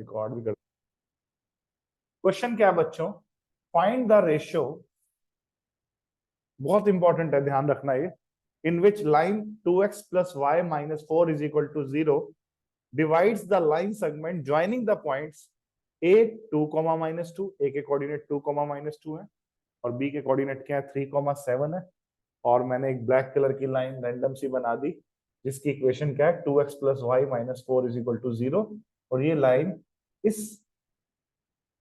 Record भी कर। Question क्या है बच्चों, फाइंड द रेशियो, बहुत इंपॉर्टेंट है, ध्यान रखना ये, in which line 2x plus y minus 4 is equal to 0 divides the line segment joining the points a 2 comma minus 2, a के कोऑर्डिनेट 2 comma minus 2 है और b के कोऑर्डिनेट क्या है 3 comma 7 है, और मैंने एक ब्लैक कलर की लाइन रैंडम सी बना दी जिसकी इक्वेशन क्या है 2x plus y minus 4 is equal to 0, और ये लाइन इस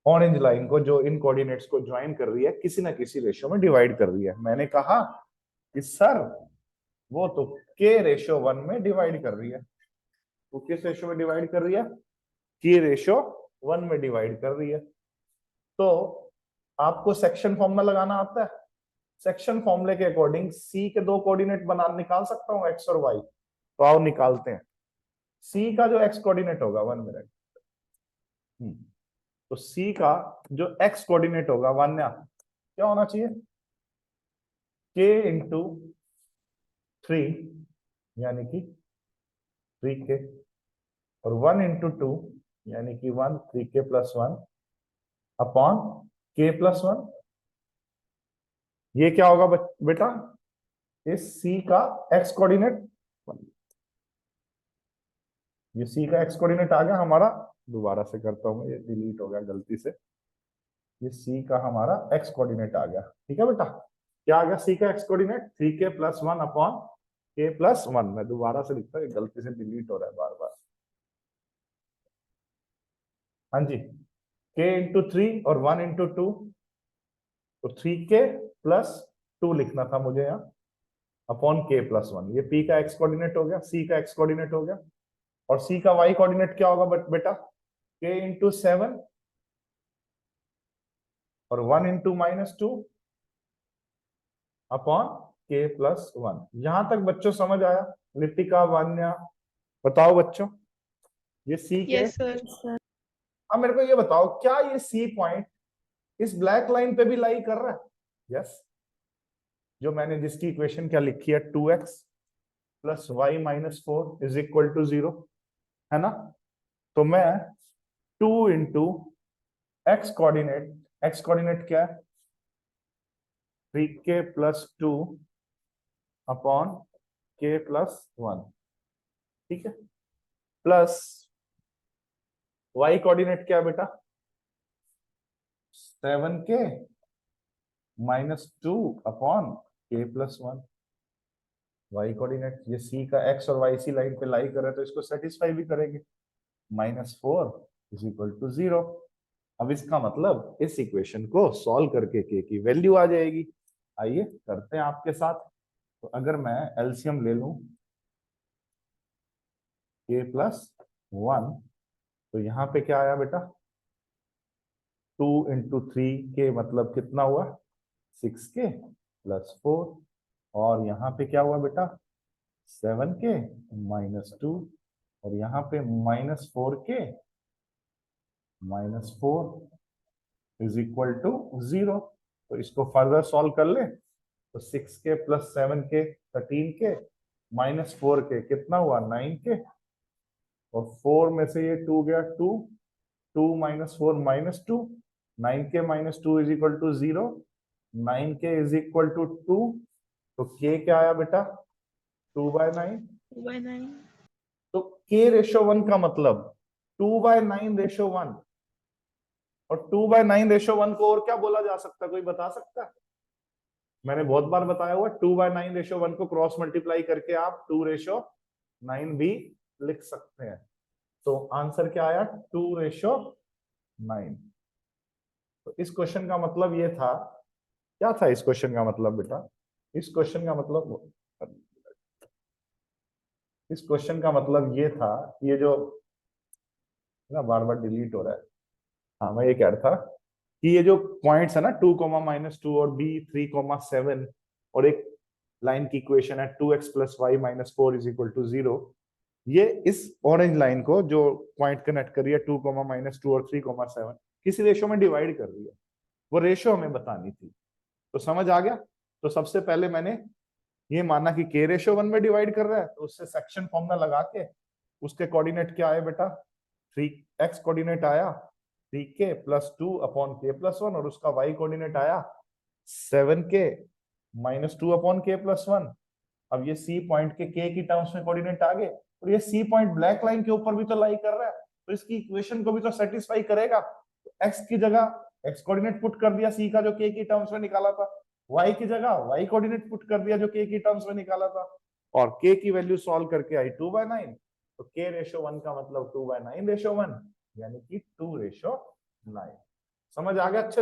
ऑरेंज लाइन को जो इन कोऑर्डिनेट्स को ज्वाइन कर रही है किसी ना किसी रेशियो में डिवाइड कर रही है। मैंने कहा कि सर वो तो के रेशियो 1 में डिवाइड कर रही है, वो किस रेशियो में डिवाइड कर रही है, के रेशियो 1 में डिवाइड कर रही है। तो आपको सेक्शन फॉर्मूला लगाना आता है, सेक्शन फॉर्मूले के अकॉर्डिंग सी के दो कोऑर्डिनेट बना निकाल सकता हूं एक्स और वाई, तो आओ निकालते हैं। सी का जो एक्स कोऑर्डिनेट होगा 1 मिनट, तो सी का जो एक्स कोऑर्डिनेट होगा 1 क्या होना चाहिए, k इंटू 3 यानी कि 3k, और 1 इंटू 2 यानी कि 1 3k plus 1 upon k plus 1। ये क्या होगा बेटा, इस सी का एक्स कोऑर्डिनेट, ये सी का एक्स कोऑर्डिनेट आ गया हमारा, दोबारा से करता हूं, ये डिलीट हो गया गलती से, ये सी का हमारा एक्स कोऑर्डिनेट आ गया। ठीक है बेटा, क्या आ गया सी का x coordinate 3k plus 1 upon k plus 1। मैं दोबारा से लिखता हूँ, गलती से डिलीट हो रहा है बार बार। हाँ जी, k इंटू 3 और 1 इंटू 2, तो 3k प्लस 2 लिखना था मुझे यहाँ अपॉन k प्लस 1। ये p का एक्स कोऑर्डिनेट हो गया, c का एक्स कोऑर्डिनेट हो गया, और c का y कोऑर्डिनेट क्या होगा बेटा, k इंटू 7 और 1 into minus 2 upon k plus 1। यहां तक बच्चों समझ आया? लिपिका, वान्या, बताओ बच्चों, ये सी के, यस सर। अब मेरे को ये बताओ, क्या ये सी पॉइंट इस ब्लैक लाइन पे भी लाई कर रहा है? यस, जो मैंने जिसकी इक्वेशन क्या लिखी है 2x plus Y minus 4 is equal to 0, है ना? तो मैं 2 into X coordinate, X coordinate क्या है 3k plus 2 upon k plus 1, ठीक है, प्लस y कोऑर्डिनेट क्या है बेटा 7k minus 2 upon k plus 1। y coordinate, ये c का x और y इसी लाइन पे लाई कर रहे हैं तो इसको सेटिस्फाई भी करेंगे, -4 इज इक्वल टू 0। अब इसका मतलब इस इक्वेशन को सॉल्व करके k की वैल्यू आ जाएगी। आइए करते हैं आपके साथ। तो अगर मैं एलसीएम ले लूं k प्लस 1, तो यहाँ पे क्या आया बेटा 2 इंटू 3k मतलब कितना हुआ 6k प्लस 4, और यहाँ पे क्या हुआ बेटा 7k माइनस 2, और यहाँ पे -4k -4 इज इक्वल टू 0। तो इसको फर्दर सॉल्व कर ले, तो 6k plus 7k 13k minus 4k कितना हुआ 9k, और 4 में से ये 2 गया 2, 2 minus 4 -2, 9k minus 2 is equal to 0, 9k is equal to 2, तो k क्या आया बेटा 2/9। 2/9। तो k रेशो 1 का मतलब 2/9 रेशो 1, और 2/9 रेशो 1 को और क्या बोला जा सकता है, कोई बता सकता है? मैंने बहुत बार बताया हुआ 2/9 रेशो 1 को क्रॉस मल्टीप्लाई करके आप 2/9 भी लिख सकते हैं। तो आंसर क्या आया 2/9। तो इस क्वेश्चन का मतलब ये था, क्या था इस क्वेश्चन का मतलब बेटा, इस क्वेश्चन का मतलब, इस क्वेश्चन का मतलब ये था, ये जो ना बार बार डिलीट हो रहा है, हाँ मैं ये कह रहा था कि ये जो पॉइंट्स है ना 2 माइनस 2 और b 3 7, और एक लाइन की इक्वेशन है 2x plus Y minus 4 is equal to 0, ये इस ऑरेंज लाइन को जो पॉइंट कनेक्ट कर रही है 2 माइनस 2 और 3 7 किसी रेशियो में डिवाइड कर रही है, वो रेशियो हमें बतानी थी। तो समझ आ गया? तो सबसे पहले मैंने ये माना कि k रेशियो 1 में डिवाइड कर रहा है, तो उससे सेक्शन फॉर्मूला लगा के उसके कोऑर्डिनेट क्या आए बेटा 3x कोऑर्डिनेट आया 3k plus 2 upon k plus 1 और उसका y कोऑर्डिनेट आया 7k minus 2 upon k plus 1। अब ये C पॉइंट के k की टर्म्स में कोऑर्डिनेट आ गए और ये C पॉइंट ब्लैक लाइन के ऊपर भी तो लाई कर रहा है, तो इसकी इक्वेशन को भी तो सेटिस्फाई करेगा। तो x की जगह x कोऑर्डिनेट पुट कर दिया C का जो k की टर्म्स में निकाला था, y की जगह y कोऑर्डिनेट पुट कर दिया जो k की टर्म्स में निकाला था, और k की वैल्यू सॉल्व करके आई 2/9। तो k रेशो 1 का मतलब 2/9 रेशो 1, यानी कि 2:9। समझ आ गया अच्छे से?